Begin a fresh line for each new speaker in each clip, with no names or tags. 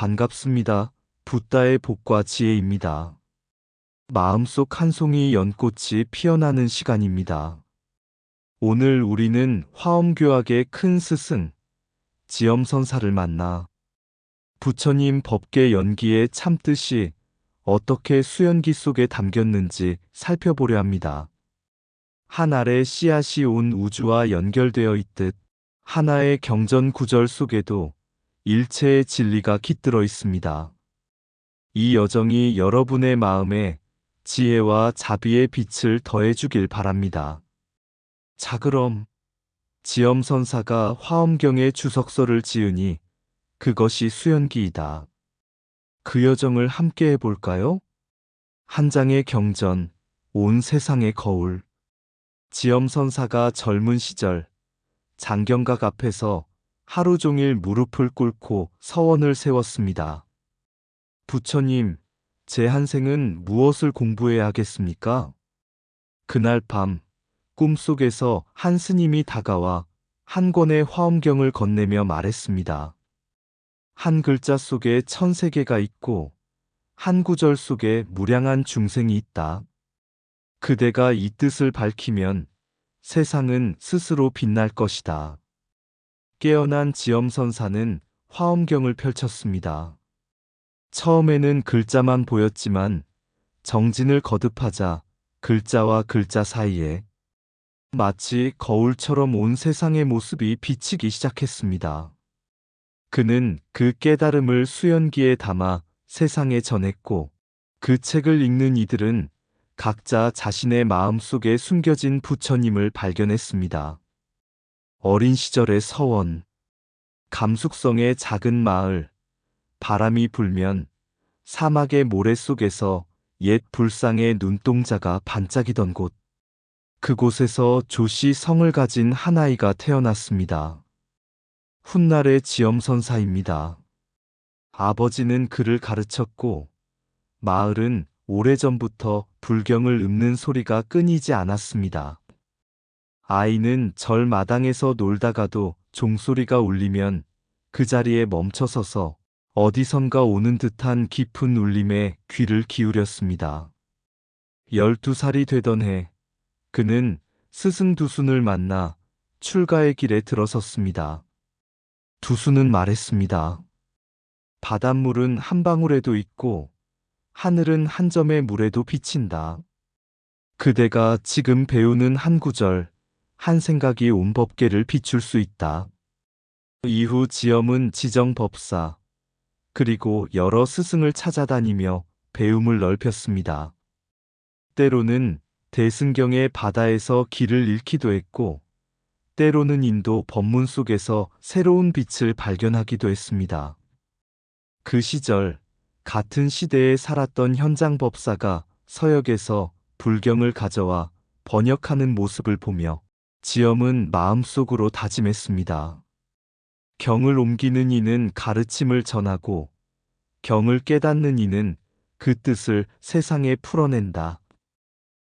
반갑습니다. 붓다의 복과 지혜입니다. 마음속 한 송이 연꽃이 피어나는 시간입니다. 오늘 우리는 화엄교학의 큰 스승, 지엄선사를 만나 부처님 법계 연기의 참뜻이 어떻게 수연기 속에 담겼는지 살펴보려 합니다. 한 알의 씨앗이 온 우주와 연결되어 있듯 하나의 경전 구절 속에도 일체의 진리가 깃들어 있습니다. 이 여정이 여러분의 마음에 지혜와 자비의 빛을 더해주길 바랍니다. 자, 그럼 지엄선사가 화엄경에 주석서를 지으니 그것이 수연기이다. 그 여정을 함께 해볼까요? 한 장의 경전, 온 세상의 거울. 지엄선사가 젊은 시절 장경각 앞에서 하루 종일 무릎을 꿇고 서원을 세웠습니다. 부처님, 제 한생은 무엇을 공부해야 하겠습니까? 그날 밤 꿈속에서 한 스님이 다가와 한 권의 화엄경을 건네며 말했습니다. 한 글자 속에 천세계가 있고 한 구절 속에 무량한 중생이 있다. 그대가 이 뜻을 밝히면 세상은 스스로 빛날 것이다. 깨어난 지엄선사는 화엄경을 펼쳤습니다. 처음에는 글자만 보였지만 정진을 거듭하자 글자와 글자 사이에 마치 거울처럼 온 세상의 모습이 비치기 시작했습니다. 그는 그 깨달음을 수연기에 담아 세상에 전했고 그 책을 읽는 이들은 각자 자신의 마음속에 숨겨진 부처님을 발견했습니다. 어린 시절의 서원, 감숙성의 작은 마을, 바람이 불면 사막의 모래 속에서 옛 불상의 눈동자가 반짝이던 곳, 그곳에서 조씨 성을 가진 한 아이가 태어났습니다. 훗날의 지엄선사입니다. 아버지는 그를 가르쳤고 마을은 오래전부터 불경을 읊는 소리가 끊이지 않았습니다. 아이는 절 마당에서 놀다가도 종소리가 울리면 그 자리에 멈춰서서 어디선가 오는 듯한 깊은 울림에 귀를 기울였습니다. 12살이 되던 해, 그는 스승 두순을 만나 출가의 길에 들어섰습니다. 두순은 말했습니다. 바닷물은 한 방울에도 있고 하늘은 한 점의 물에도 비친다. 그대가 지금 배우는 한 구절, 한 생각이 온 법계를 비출 수 있다. 이후 지엄은 지정법사, 그리고 여러 스승을 찾아다니며 배움을 넓혔습니다. 때로는 대승경의 바다에서 길을 잃기도 했고, 때로는 인도 법문 속에서 새로운 빛을 발견하기도 했습니다. 그 시절, 같은 시대에 살았던 현장법사가 서역에서 불경을 가져와 번역하는 모습을 보며 지엄은 마음속으로 다짐했습니다. 경을 옮기는 이는 가르침을 전하고 경을 깨닫는 이는 그 뜻을 세상에 풀어낸다.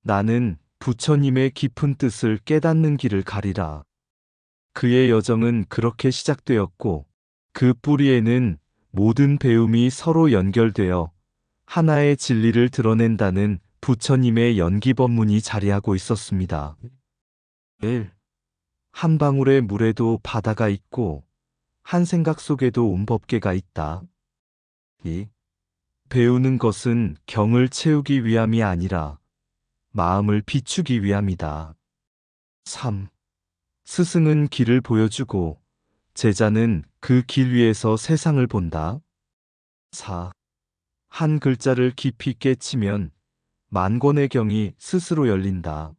나는 부처님의 깊은 뜻을 깨닫는 길을 가리라. 그의 여정은 그렇게 시작되었고 그 뿌리에는 모든 배움이 서로 연결되어 하나의 진리를 드러낸다는 부처님의 연기법문이 자리하고 있었습니다. 1. 한 방울의 물에도 바다가 있고 한 생각 속에도 온 법계가 있다. 2. 배우는 것은 경을 채우기 위함이 아니라 마음을 비추기 위함이다. 3. 스승은 길을 보여주고 제자는 그 길 위에서 세상을 본다. 4. 한 글자를 깊이 깨치면 만 권의 경이 스스로 열린다.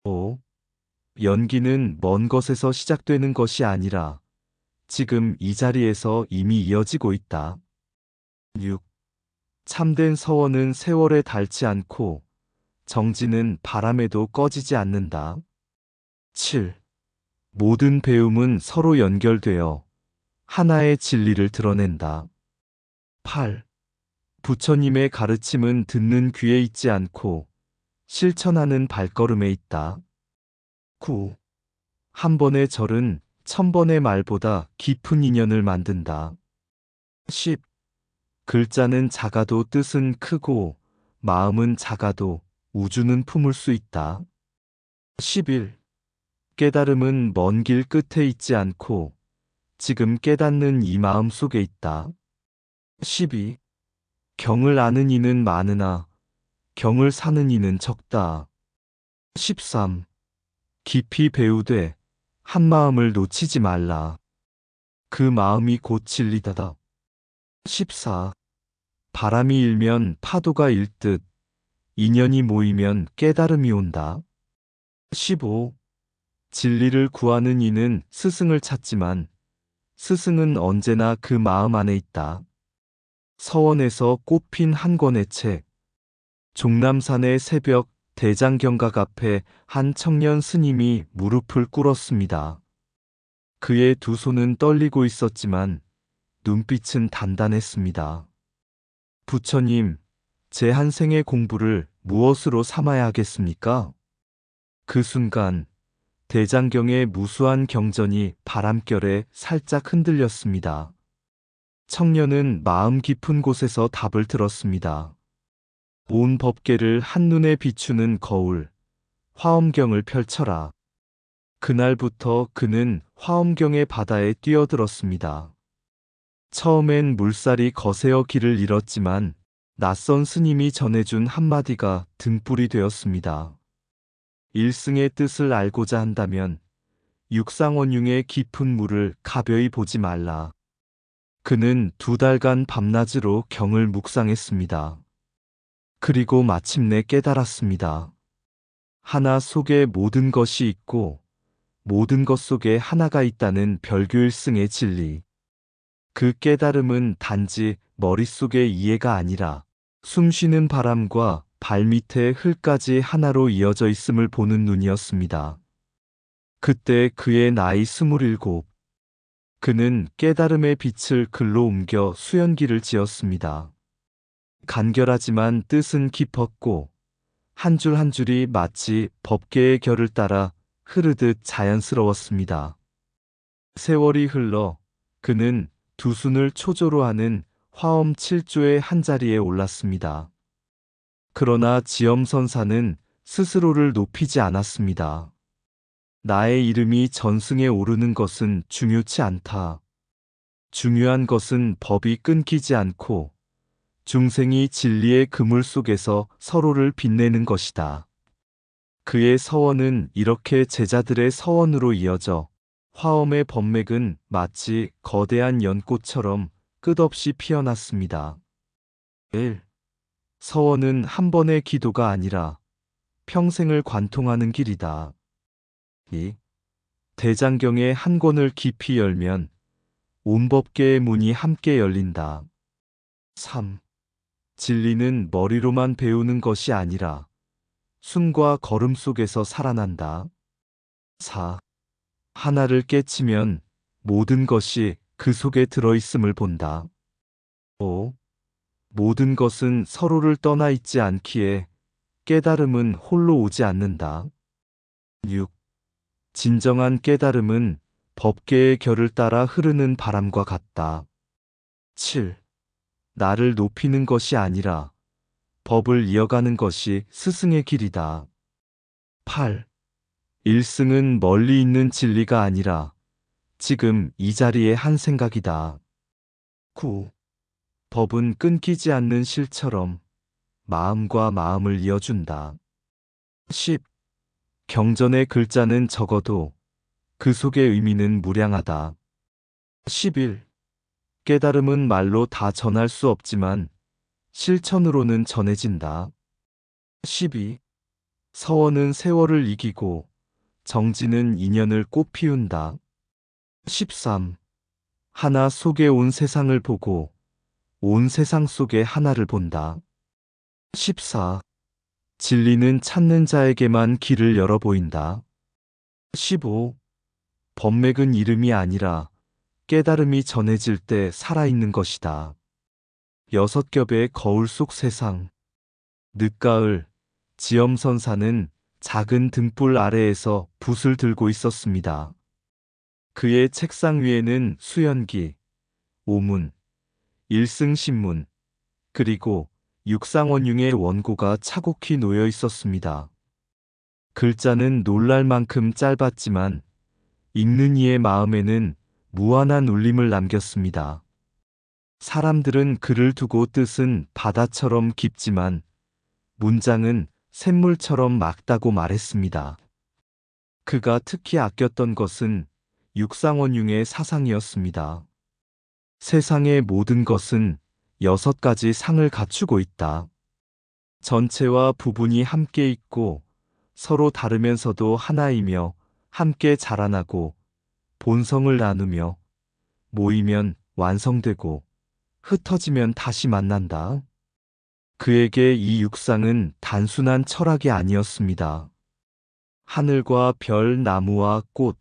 5. 연기는 먼 것에서 시작되는 것이 아니라 지금 이 자리에서 이미 이어지고 있다. 6. 참된 서원은 세월에 닳지 않고 정진은 바람에도 꺼지지 않는다. 7. 모든 배움은 서로 연결되어 하나의 진리를 드러낸다. 8. 부처님의 가르침은 듣는 귀에 있지 않고 실천하는 발걸음에 있다. 9. 한 번의 절은 1000번의 말보다 깊은 인연을 만든다. 10. 글자는 작아도 뜻은 크고 마음은 작아도 우주는 품을 수 있다. 11. 깨달음은 먼 길 끝에 있지 않고 지금 깨닫는 이 마음 속에 있다. 12. 경을 아는 이는 많으나 경을 사는 이는 적다. 13. 깊이 배우되 한 마음을 놓치지 말라. 그 마음이 곧 진리다. 14. 바람이 일면 파도가 일듯 인연이 모이면 깨달음이 온다. 15. 진리를 구하는 이는 스승을 찾지만 스승은 언제나 그 마음 안에 있다. 서원에서 꽃핀 한 권의 책. 종남산의 새벽 대장경각 앞에 한 청년 스님이 무릎을 꿇었습니다. 그의 두 손은 떨리고 있었지만 눈빛은 단단했습니다. 부처님, 제 한 생의 공부를 무엇으로 삼아야 하겠습니까? 그 순간 대장경의 무수한 경전이 바람결에 살짝 흔들렸습니다. 청년은 마음 깊은 곳에서 답을 들었습니다. 온 법계를 한눈에 비추는 거울, 화엄경을 펼쳐라. 그날부터 그는 화엄경의 바다에 뛰어들었습니다. 처음엔 물살이 거세어 길을 잃었지만 낯선 스님이 전해준 한마디가 등불이 되었습니다. 일승의 뜻을 알고자 한다면 육상원융의 깊은 물을 가벼이 보지 말라. 그는 2달간 밤낮으로 경을 묵상했습니다. 그리고 마침내 깨달았습니다. 하나 속에 모든 것이 있고 모든 것 속에 하나가 있다는 별교일승의 진리. 그 깨달음은 단지 머릿속의 이해가 아니라 숨쉬는 바람과 발밑의 흙까지 하나로 이어져 있음을 보는 눈이었습니다. 그때 그의 나이 27. 그는 깨달음의 빛을 글로 옮겨 수연기를 지었습니다. 간결하지만 뜻은 깊었고 한 줄 한 줄이 마치 법계의 결을 따라 흐르듯 자연스러웠습니다. 세월이 흘러 그는 두 손을 초조로 하는 화엄 7조의 한자리에 올랐습니다. 그러나 지엄선사는 스스로를 높이지 않았습니다. 나의 이름이 전승에 오르는 것은 중요치 않다. 중요한 것은 법이 끊기지 않고 중생이 진리의 그물 속에서 서로를 빛내는 것이다. 그의 서원은 이렇게 제자들의 서원으로 이어져 화엄의 법맥은 마치 거대한 연꽃처럼 끝없이 피어났습니다. 1. 서원은 한 번의 기도가 아니라 평생을 관통하는 길이다. 2. 대장경의 한 권을 깊이 열면 온 법계의 문이 함께 열린다. 3. 진리는 머리로만 배우는 것이 아니라 숨과 걸음 속에서 살아난다. 4. 하나를 깨치면 모든 것이 그 속에 들어있음을 본다. 5. 모든 것은 서로를 떠나 있지 않기에 깨달음은 홀로 오지 않는다. 6. 진정한 깨달음은 법계의 결을 따라 흐르는 바람과 같다. 7. 나를 높이는 것이 아니라 법을 이어가는 것이 스승의 길이다. 8. 일승은 멀리 있는 진리가 아니라 지금 이 자리의 한 생각이다. 9. 법은 끊기지 않는 실처럼 마음과 마음을 이어준다. 10. 경전의 글자는 적어도 그 속의 의미는 무량하다. 11. 깨달음은 말로 다 전할 수 없지만 실천으로는 전해진다. 12. 서원은 세월을 이기고 정진은 인연을 꽃 피운다. 13. 하나 속에 온 세상을 보고 온 세상 속에 하나를 본다. 14. 진리는 찾는 자에게만 길을 열어 보인다. 15. 법맥은 이름이 아니라 깨달음이 전해질 때 살아있는 것이다. 6겹의 거울 속 세상. 늦가을, 지엄선사는 작은 등불 아래에서 붓을 들고 있었습니다. 그의 책상 위에는 수연기, 오문, 일승신문, 그리고 육상원융의 원고가 차곡히 놓여 있었습니다. 글자는 놀랄 만큼 짧았지만 읽는 이의 마음에는 무한한 울림을 남겼습니다. 사람들은 글을 두고 뜻은 바다처럼 깊지만 문장은 샘물처럼 맑다고 말했습니다. 그가 특히 아꼈던 것은 육상원융의 사상이었습니다. 세상의 모든 것은 6가지 상을 갖추고 있다. 전체와 부분이 함께 있고 서로 다르면서도 하나이며 함께 자라나고 본성을 나누며 모이면 완성되고 흩어지면 다시 만난다. 그에게 이 육상은 단순한 철학이 아니었습니다. 하늘과 별, 나무와 꽃,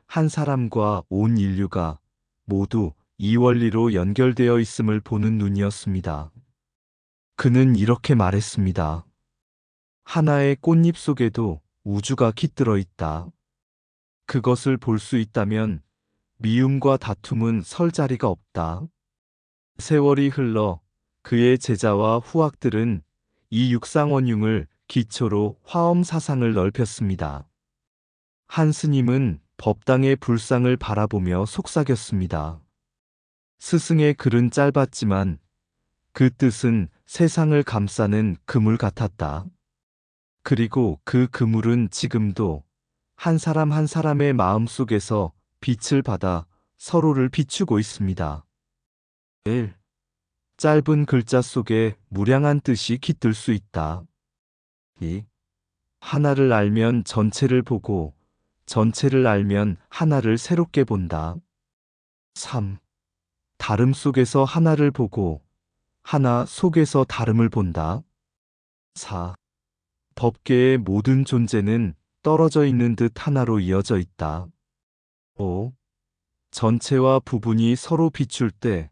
한 사람과 온 인류가 모두 이 원리로 연결되어 있음을 보는 눈이었습니다. 그는 이렇게 말했습니다. 하나의 꽃잎 속에도 우주가 깃들어 있다. 그것을 볼 수 있다면 미움과 다툼은 설 자리가 없다. 세월이 흘러 그의 제자와 후학들은 이 육상원융을 기초로 화엄 사상을 넓혔습니다. 한 스님은 법당의 불상을 바라보며 속삭였습니다. 스승의 글은 짧았지만 그 뜻은 세상을 감싸는 그물 같았다. 그리고 그 그물은 지금도 한 사람 한 사람의 마음 속에서 빛을 받아 서로를 비추고 있습니다. 1. 짧은 글자 속에 무량한 뜻이 깃들 수 있다. 2. 하나를 알면 전체를 보고 전체를 알면 하나를 새롭게 본다. 3. 다름 속에서 하나를 보고 하나 속에서 다름을 본다. 4. 법계의 모든 존재는 떨어져 있는 듯 하나로 이어져 있다. 5. 전체와 부분이 서로 비출 때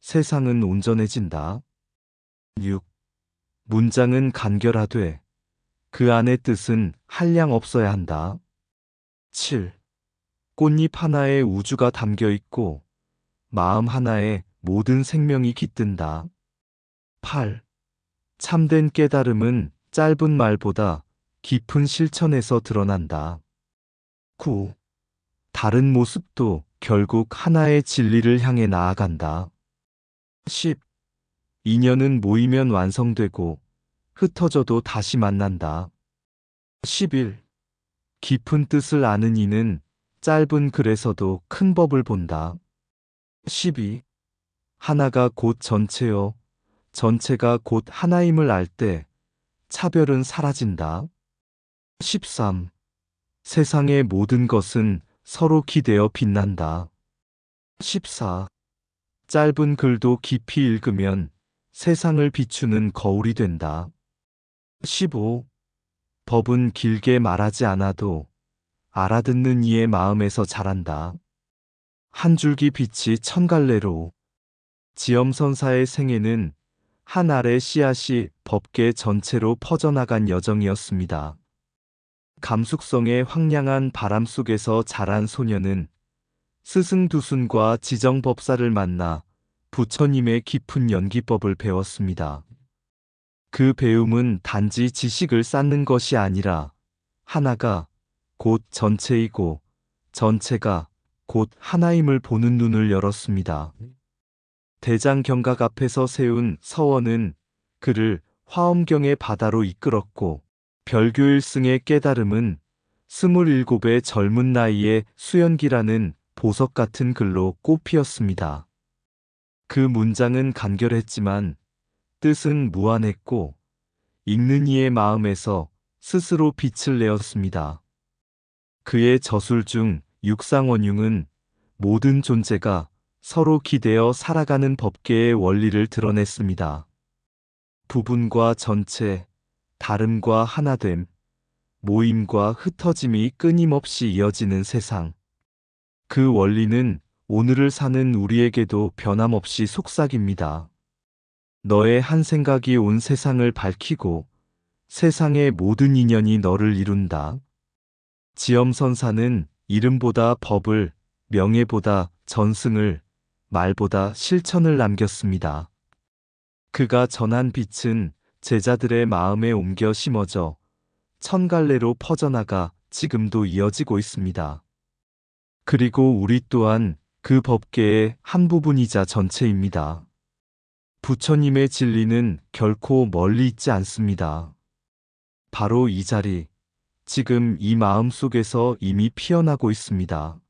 세상은 온전해진다. 6. 문장은 간결하되 그 안의 뜻은 한량 없어야 한다. 7. 꽃잎 하나에 우주가 담겨 있고 마음 하나에 모든 생명이 깃든다. 8. 참된 깨달음은 짧은 말보다 깊은 실천에서 드러난다. 9. 다른 모습도 결국 하나의 진리를 향해 나아간다. 10. 인연은 모이면 완성되고 흩어져도 다시 만난다. 11. 깊은 뜻을 아는 이는 짧은 글에서도 큰 법을 본다. 12. 하나가 곧 전체요, 전체가 곧 하나임을 알 때 차별은 사라진다. 13. 세상의 모든 것은 서로 기대어 빛난다. 14. 짧은 글도 깊이 읽으면 세상을 비추는 거울이 된다. 15. 법은 길게 말하지 않아도 알아듣는 이의 마음에서 자란다. 한 줄기 빛이 천갈래로. 지엄선사의 생애는 한 알의 씨앗이 법계 전체로 퍼져나간 여정이었습니다. 감숙성의 황량한 바람 속에서 자란 소녀는 스승두순과 지정법사를 만나 부처님의 깊은 연기법을 배웠습니다. 그 배움은 단지 지식을 쌓는 것이 아니라 하나가 곧 전체이고 전체가 곧 하나임을 보는 눈을 열었습니다. 대장경각 앞에서 세운 서원은 그를 화엄경의 바다로 이끌었고 별교일승의 깨달음은 27의 젊은 나이에 수연기라는 보석 같은 글로 꽃피었습니다. 그 문장은 간결했지만 뜻은 무한했고 읽는 이의 마음에서 스스로 빛을 내었습니다. 그의 저술 중 육상원융은 모든 존재가 서로 기대어 살아가는 법계의 원리를 드러냈습니다. 부분과 전체, 다름과 하나됨, 모임과 흩어짐이 끊임없이 이어지는 세상. 그 원리는 오늘을 사는 우리에게도 변함없이 속삭입니다. 너의 한 생각이 온 세상을 밝히고 세상의 모든 인연이 너를 이룬다. 지엄선사는 이름보다 법을, 명예보다 전승을, 말보다 실천을 남겼습니다. 그가 전한 빛은 제자들의 마음에 옮겨 심어져 천갈래로 퍼져나가 지금도 이어지고 있습니다. 그리고 우리 또한 그 법계의 한 부분이자 전체입니다. 부처님의 진리는 결코 멀리 있지 않습니다. 바로 이 자리, 지금 이 마음 속에서 이미 피어나고 있습니다.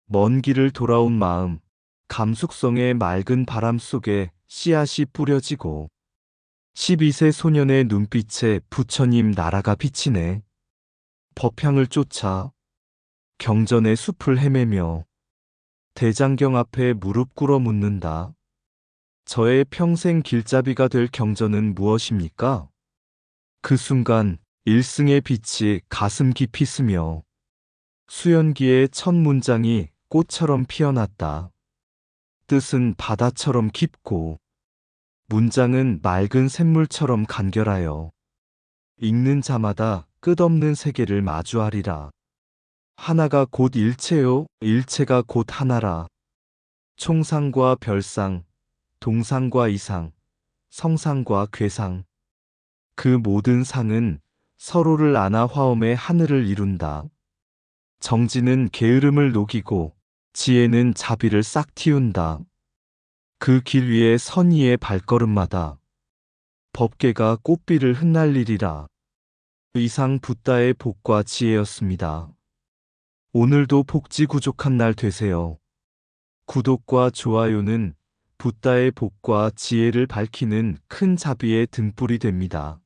먼 길을 돌아온 마음, 감숙성의 맑은 바람 속에 씨앗이 뿌려지고 12세 소년의 눈빛에 부처님 나라가 비치네. 법향을 쫓아 경전의 숲을 헤매며 대장경 앞에 무릎 꿇어 묻는다. 저의 평생 길잡이가 될 경전은 무엇입니까? 그 순간 일승의 빛이 가슴 깊이 스며 수연기의 첫 문장이 꽃처럼 피어났다. 뜻은 바다처럼 깊고 문장은 맑은 샘물처럼 간결하여 읽는 자마다 끝없는 세계를 마주하리라. 하나가 곧 일체요, 일체가 곧 하나라. 총상과 별상, 동상과 이상, 성상과 괴상. 그 모든 상은 서로를 안아 화엄의 하늘을 이룬다. 정지는 게으름을 녹이고 지혜는 자비를 싹 틔운다. 그 길 위에 선의의 발걸음마다 법계가 꽃비를 흩날리리라. 이상 붓다의 복과 지혜였습니다. 오늘도 복지 구족한 날 되세요. 구독과 좋아요는 붓다의 복과 지혜를 밝히는 큰 자비의 등불이 됩니다.